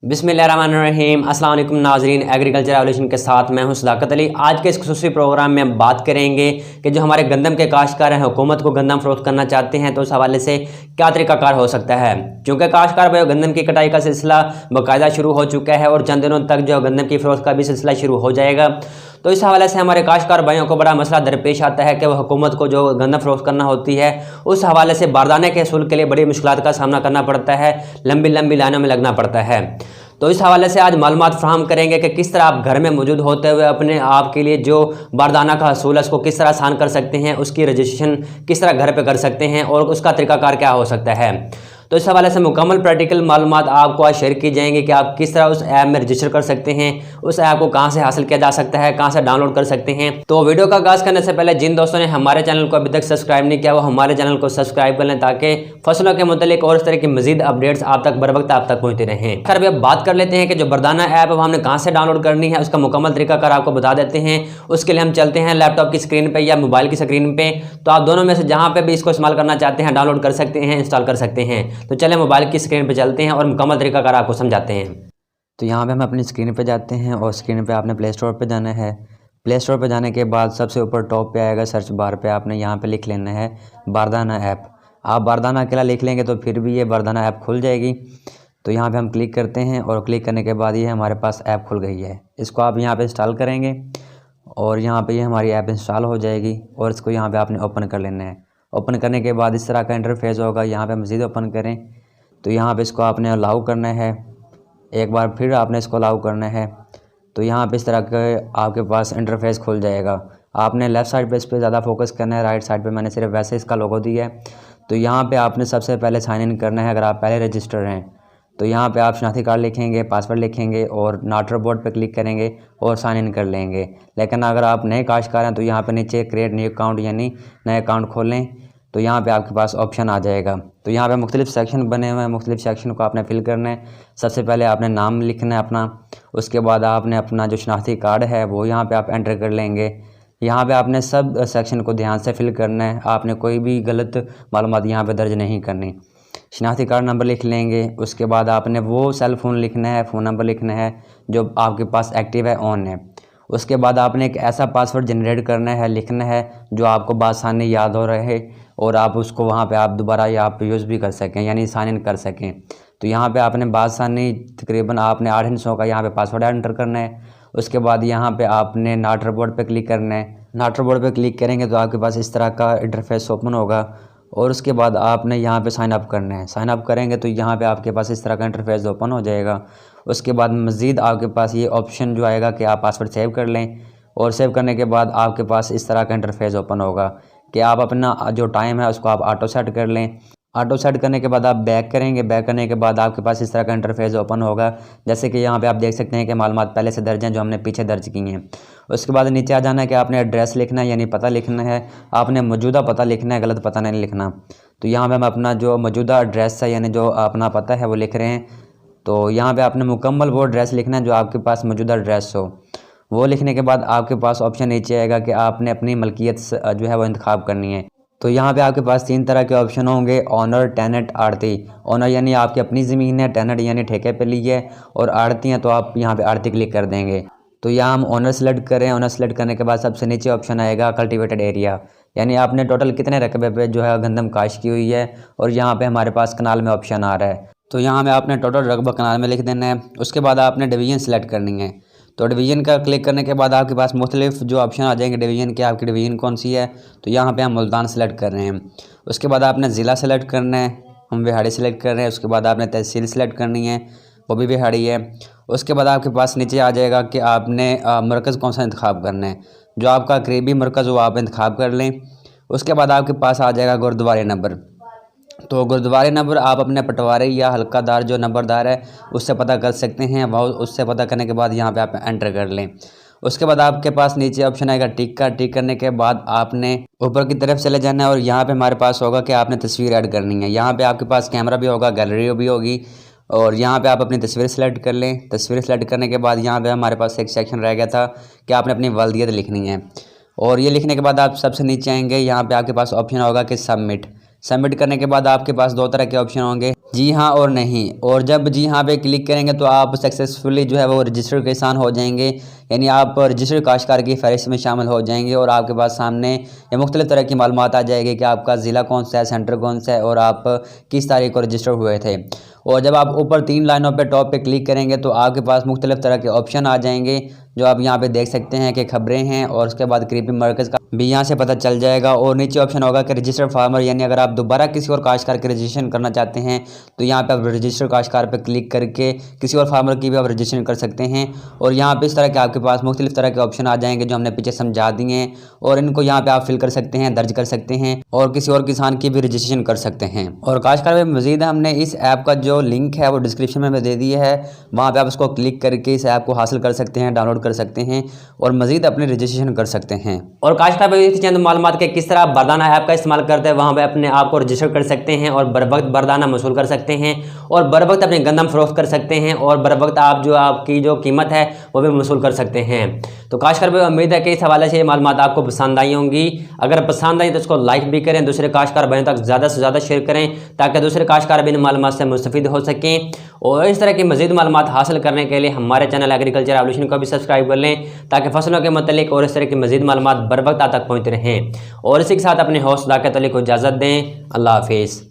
बिस्मिल्लाहिर्रहमानिर्रहीम। अस्सलाम वालेकुम नाज़रीन, एग्रीकल्चर रेवोल्यूशन के साथ मैं हूं सदाकत अली। आज के इस खुसूसी प्रोग्राम में हम बात करेंगे कि जो हमारे गंदम के काश्तकार हैं, हुकूमत को गंदम फरोख्त करना चाहते हैं तो उस हवाले से क्या तरीक़ाकार हो सकता है। क्योंकि काश्तकार भाई गंदम की कटाई का सिलसिला बाकायदा शुरू हो चुका है और चंद दिनों तक जो गंदम की फ़रोख्त का भी सिलसिला शुरू हो जाएगा। तो इस हवाले से हमारे काश्तकार भाइयों को बड़ा मसला दरपेश आता है कि वह हुकूमत को जो गंदम फरोख्त करना होती है उस हवाले से बारदाने के हसूल के लिए बड़ी मुश्किलात का सामना करना पड़ता है, लंबी लंबी लाइनों में लगना पड़ता है। तो इस हवाले से आज मालूमात फ्राहम करेंगे कि किस तरह आप घर में मौजूद होते हुए अपने आप के लिए जो बारदाना का हसूल है उसको किस तरह आसान कर सकते हैं, उसकी रजिस्ट्रेशन किस तरह घर पे कर सकते हैं और उसका तरीक़ाकार क्या हो सकता है। तो इस हवाले से मुकम्मल प्रैक्टिकल मालूमात आपको आज शेयर की जाएंगी कि आप किस तरह उस ऐप में रजिस्टर कर सकते हैं, उस ऐप को कहां से हासिल किया जा सकता है, कहां से डाउनलोड कर सकते हैं। तो वीडियो का आगाज़ करने से पहले जिन दोस्तों ने हमारे चैनल को अभी तक सब्सक्राइब नहीं किया वो हमारे चैनल को सब्सक्राइब कर लें ताकि फसलों के मुतालिक और इस तरह की मजीद अपडेट्स आप तक बर वक्त आप तक पहुँचते रहें। खैर अब बात कर लेते हैं कि जो बारदाना ऐप है हमने कहाँ से डाउनलोड करनी है, उसका मुकम्मल तरीक़ाकार आपको बता देते हैं। उसके लिए हम चलते हैं लैपटॉप की स्क्रीन पर या मोबाइल की स्क्रीन पर। तो आप दोनों में से जहाँ पर भी इसको इस्तेमाल करना चाहते हैं डाउनलोड कर सकते हैं, इंस्टॉल कर सकते हैं। तो चले मोबाइल स्क्रीन पे चलते हैं और मुकम्मल तरीक़ाकार आपको समझाते हैं। तो यहाँ पे हम अपनी स्क्रीन पे जाते हैं और स्क्रीन पे आपने प्ले स्टोर पे जाना है। प्ले स्टोर पे जाने के बाद सबसे ऊपर टॉप पे आएगा सर्च बार पे, आपने यहाँ पे लिख लेना है बारदाना ऐप। आप बारदाना अकेला लिख लेंगे तो फिर भी ये बारदाना ऐप खुल जाएगी। तो यहाँ पे हम क्लिक करते हैं और क्लिक करने के बाद ये हमारे पास ऐप खुल गई है। इसको आप यहाँ पर इंस्टॉल करेंगे और यहाँ पर ये हमारी ऐप इंस्टॉल हो जाएगी और इसको यहाँ पर आपने ओपन कर लेना है। ओपन करने के बाद इस तरह का इंटरफेस होगा, यहाँ पर मज़ीद ओपन करें तो यहाँ पे इसको आपने अलाउ करना है। एक बार फिर आपने इसको अलाउ करना है तो यहाँ पे इस तरह के आपके पास इंटरफेस खुल जाएगा। आपने लेफ़्ट साइड पे इस पर ज़्यादा फोकस करना है, राइट साइड पे मैंने सिर्फ वैसे इसका लोगो दिया है। तो यहाँ पे आपने सबसे पहले साइन इन करना है। अगर आप पहले रजिस्टर हैं तो यहाँ पे आप शनाख्ती कार्ड लिखेंगे, पासवर्ड लिखेंगे और नॉट रोबोट पे क्लिक करेंगे और साइन इन कर लेंगे। लेकिन अगर आप नए काश्तकार हैं तो यहाँ पे नीचे क्रिएट न्यू अकाउंट यानी नए अकाउंट खोलें तो यहाँ पे आपके पास ऑप्शन आ जाएगा। तो यहाँ पे मुख्तलिफ सेक्शन बने हुए हैं, मुख्तलिफ सेक्शन को आपने फिल करना है। सबसे पहले आपने नाम लिखना है अपना, उसके बाद आपने अपना जो शनाख्ती कार्ड है वो यहाँ पे आप एंटर कर लेंगे। यहाँ पे आपने सब सेक्शन को ध्यान से फिल करना है, आपने कोई भी गलत मालूमात यहाँ पे दर्ज नहीं करनी। शनाख्ती कार्ड नंबर लिख लेंगे, उसके बाद आपने वो सेल फ़ोन लिखना है, फ़ोन नंबर लिखना है जो आपके पास एक्टिव है, ऑन है। उसके बाद आपने एक ऐसा पासवर्ड जनरेट करना है, लिखना है जो आपको बासानी याद हो रहे और आप उसको वहाँ पे आप दोबारा या आप यूज़ भी कर सकें यानी साइन इन कर सकें। तो यहाँ पे आपने बासानी तकरीबन आपने 8 हिस्सों का यहाँ पे पासवर्ड एंटर करना है। उसके बाद यहाँ पे आपने नॉट रोबोट पे क्लिक करना है। नॉट रोबोट पे क्लिक करेंगे तो आपके पास इस तरह का इंटरफेस ओपन होगा और उसके बाद आपने यहाँ पे साइन अप करना है। साइन अप करेंगे तो यहाँ पे आपके पास इस तरह का इंटरफेस ओपन हो जाएगा। उसके बाद मज़ीद आपके पास ये ऑप्शन जो आएगा कि आप पासवर्ड सेव कर लें और सेव करने के बाद आपके पास इस तरह का इंटरफेस ओपन होगा कि आप अपना जो टाइम है उसको आप ऑटो सेट कर लें। ऑटो सेट करने के बाद आप बैक करेंगे, बैक करने के बाद आपके पास इस तरह का इंटरफेस ओपन होगा। जैसे कि यहाँ पे आप देख सकते हैं कि मालूमात पहले से दर्ज हैं जो हमने पीछे दर्ज की हैं। उसके बाद नीचे आ जाना है कि आपने एड्रेस लिखना है यानी पता लिखना है, आपने मौजूदा पता लिखना है, गलत पता नहीं लिखना। तो यहाँ पर हम अपना जो मौजूदा एड्रेस है यानी जो अपना पता है वो लिख रहे हैं। तो यहाँ पे आपने मुकम्मल वो एड्रेस लिखना है जो आपके पास मौजूदा एड्रेस हो। वो लिखने के बाद आपके पास ऑप्शन नीचे आएगा कि आपने अपनी मलकियत जो है वो इंतखाब करनी है। तो यहाँ पे आपके पास 3 तरह के ऑप्शन होंगे, ऑनर, टेनेंट, आड़ती। ऑनर यानी आपकी अपनी ज़मीन है, टेनेंट यानी ठेके पे ली है और आड़ती हैं तो आप यहाँ पे आड़ती क्लिक कर देंगे। तो यहाँ हम ऑनर सेलेक्ट करें। ऑनर सेलेक्ट करने के बाद सबसे नीचे ऑप्शन आएगा कल्टिवेटेड एरिया यानी आपने टोटल कितने रकबे पे जो है गंदम काश की हुई है और यहाँ पे हमारे पास कनाल में ऑप्शन आ रहा है। तो यहाँ में आपने टोटल रकबा कनाल में लिख देना है। उसके बाद आपने डिवीज़न सेलेक्ट करनी है। तो डिवीज़न का क्लिक करने के बाद आपके पास मुख्तलिफ जो ऑप्शन आ जाएंगे डिवीज़न के, आपकी डिवीज़न कौन सी है। तो यहाँ पे हम मुल्तान सेलेक्ट कर रहे हैं। उसके बाद आपने ज़िला सेलेक्ट करना है, हम बिहाड़ी सेलेक्ट कर रहे हैं। उसके बाद आपने तहसील सेलेक्ट करनी है, वो भी बिहाड़ी है। उसके बाद आपके पास नीचे आ जाएगा कि आपने मरकज़ कौन सा इंतखाब करना है, जो आपका करीबी मरकज़ वो आप इंतखाब कर लें। उसके बाद आपके पास आ जाएगा गुरुद्वारे नंबर। तो गुरुद्वारे नंबर आप अपने पटवारी या हल्कादार जो नंबरदार है उससे पता कर सकते हैं। वह उससे पता करने के बाद यहाँ पे आप एंटर कर लें। उसके बाद आपके पास नीचे ऑप्शन आएगा टिक का। टिक करने के बाद आपने ऊपर की तरफ चले जाना है और यहाँ पे हमारे पास होगा कि आपने तस्वीर ऐड करनी है। यहाँ पे आपके पास कैमरा भी होगा, गैलरी भी होगी और यहाँ पे आप अपनी तस्वीर सेलेक्ट कर लें। तस्वीर सेलेक्ट करने के बाद यहाँ पे हमारे पास एक सेक्शन रह गया था कि आपने अपनी वल्दियत लिखनी है और ये लिखने के बाद आप सबसे नीचे आएंगे, यहाँ पे आपके पास ऑप्शन होगा कि सबमिट। सबमिट करने के बाद आपके पास दो तरह के ऑप्शन होंगे, जी हाँ और नहीं। और जब जी हाँ पे क्लिक करेंगे तो आप सक्सेसफुली जो है वो रजिस्टर्ड किसान हो जाएंगे, यानी आप रजिस्टर्ड काश्तकार की फहरिस्त में शामिल हो जाएंगे और आपके पास सामने ये मुख्तलिफ तरह की मालूमात आ जाएगी कि आपका ज़िला कौन सा है, सेंटर कौन सा है और आप किस तारीख को रजिस्टर हुए थे। और जब आप ऊपर 3 लाइनों पे टॉप पे क्लिक करेंगे तो आपके पास मुख्तलिफ तरह के ऑप्शन आ जाएंगे, जो आप यहाँ पे देख सकते हैं कि खबरें हैं, और उसके बाद करीबी मरकज़ का भी यहाँ से पता चल जाएगा। और नीचे ऑप्शन होगा कि रजिस्टर्ड फार्मर, यानी अगर आप दोबारा किसी और काश्तकार के रजिस्ट्रेशन करना चाहते हैं तो यहाँ पे आप रजिस्टर्ड काश्तकार पे क्लिक करके किसी और फार्मर की भी आप रजिस्ट्रेशन कर सकते हैं। और यहाँ पे इस तरह के आपके पास मुख्तलिफ तरह के ऑप्शन आ जाएंगे जो हमने पीछे समझा दिए हैं, और इनको यहाँ पे आप फिल कर सकते हैं, दर्ज कर सकते हैं और किसी और किसान की भी रजिस्ट्रेशन कर सकते हैं। और काश्तकार में मजीद हमने इस ऐप का जो लिंक है वो डिस्क्रिप्शन में दे दिया है, वहाँ पे आप उसको क्लिक करके इस ऐप को हासिल कर सकते हैं, डाउनलोड कर सकते हैं और मजीद अपनी रजिस्ट्रेशन कर सकते हैं। और काश्तकार भाई चंद मालूमात के किस तरह बारदाना ऐप का इस्तेमाल करते हैं, वहाँ पे अपने आप को रजिस्टर कर सकते हैं और बर वक्त बारदाना वसूल कर सकते हैं और बर वक्त अपने गंदम फरोख्त कर सकते हैं और बर वक्त आप जो आपकी जो कीमत है वो भी वसूल कर सकते हैं। तो काश्तकार भाई उम्मीद है कि इस हवाले से ये मालूमात आपको पसंद आई होंगी। अगर पसंद आई तो उसको लाइक भी करें, दूसरे काश्तकार भाइयों तक ज़्यादा से ज़्यादा शेयर करें ताकि दूसरे काश्तकार भी इन मालूमात से मुस्तफ़ीद हो सकें। और इस तरह की मज़ीद मालूमात हासिल करने के लिए हमारे चैनल एग्रीकल्चर रेवोल्यूशन को भी सब्सक्राइब कर लें ताकि फसलों के मुतल्लिक और इस तरह की मज़ीद मालूमात बर वक्त आप तक पहुँचते रहें। और इसी के साथ अपने हौसला के तले को इजाज़त दें। अल्लाह हाफिज़।